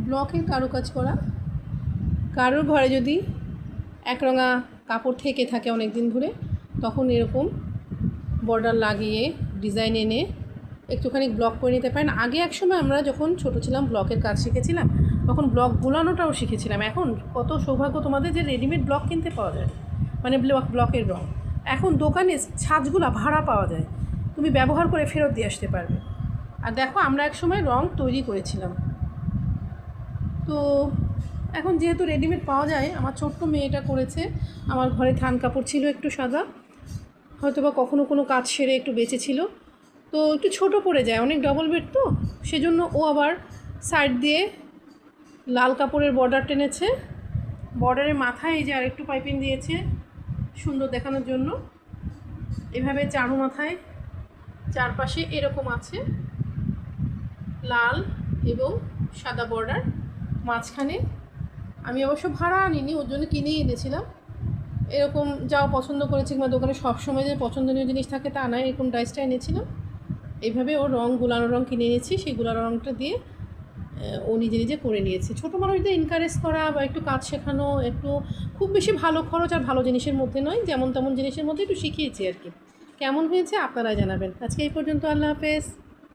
ব্লকের কারুকাজ করা। কারোর ঘরে যদি একরঙা কাপড় থেকে থাকে অনেক দিন ধরে, তখন এরকম বর্ডার লাগিয়ে ডিজাইন এনে একটুখানি ব্লক করে নিতে পারেন। আগে একসময় আমরা যখন ছোটো ছিলাম ব্লকের কাজ শিখেছিলাম, তখন ব্লক বোলানোটাও শিখেছিলাম। এখন কত সৌভাগ্য তোমাদের যে রেডিমেড ব্লক কিনতে পাওয়া যায়, মানে ব্লকের রঙ। এখন দোকানে ছাঁচগুলা ভাড়া পাওয়া যায়, তুমি ব্যবহার করে ফেরত দিয়ে আসতে পারবে। আর দেখো, আমরা একসময় রঙ তৈরি করেছিলাম। তো এখন যেহেতু রেডিমেড পাওয়া যায়, আমার ছোট্ট মেয়েটা করেছে। আমার ঘরে থান কাপড় ছিল একটু সাদা, হয়তো বা কখনো কোনো কাজ সেরে একটু বেঁচেছিল, তো একটু ছোট পড়ে যায়, অনেক ডবল বেড তো, সেজন্য ও আবার সাইড দিয়ে লাল কাপড়ের বর্ডার টেনেছে। বর্ডারের মাথায় এই যে আরেকটু পাইপিং দিয়েছে সুন্দর দেখানোর জন্য। এভাবে চারু মাথায় চারপাশে এরকম আছে লাল এবং সাদা বর্ডার, মাঝখানে আমি অবশ্য ভাড়া আনিনি, ওর জন্য কিনেই এনেছিলাম। এরকম যাও পছন্দ করেছি, কিংবা দোকানে সবসময় যে পছন্দনীয় জিনিস থাকে তা নয়, এরকম ডাইসটা এনেছিলাম। এইভাবে ওর রঙ, গুলানো রঙ কিনে এনেছি, সেই গুলানো রঙটা দিয়ে ও নিজে নিজে করে নিয়েছে। ছোটো মানুষদের এনকারেজ করা বা একটু কাজ শেখানো, একটু খুব বেশি ভালো খরচ আর ভালো জিনিসের মধ্যে নয়, যেমন তেমন জিনিসের মধ্যে একটু শিখিয়েছি আর কি। কেমন হয়েছে আপনারা জানাবেন। আজকে এই পর্যন্ত, আল্লাহ হাফেজ।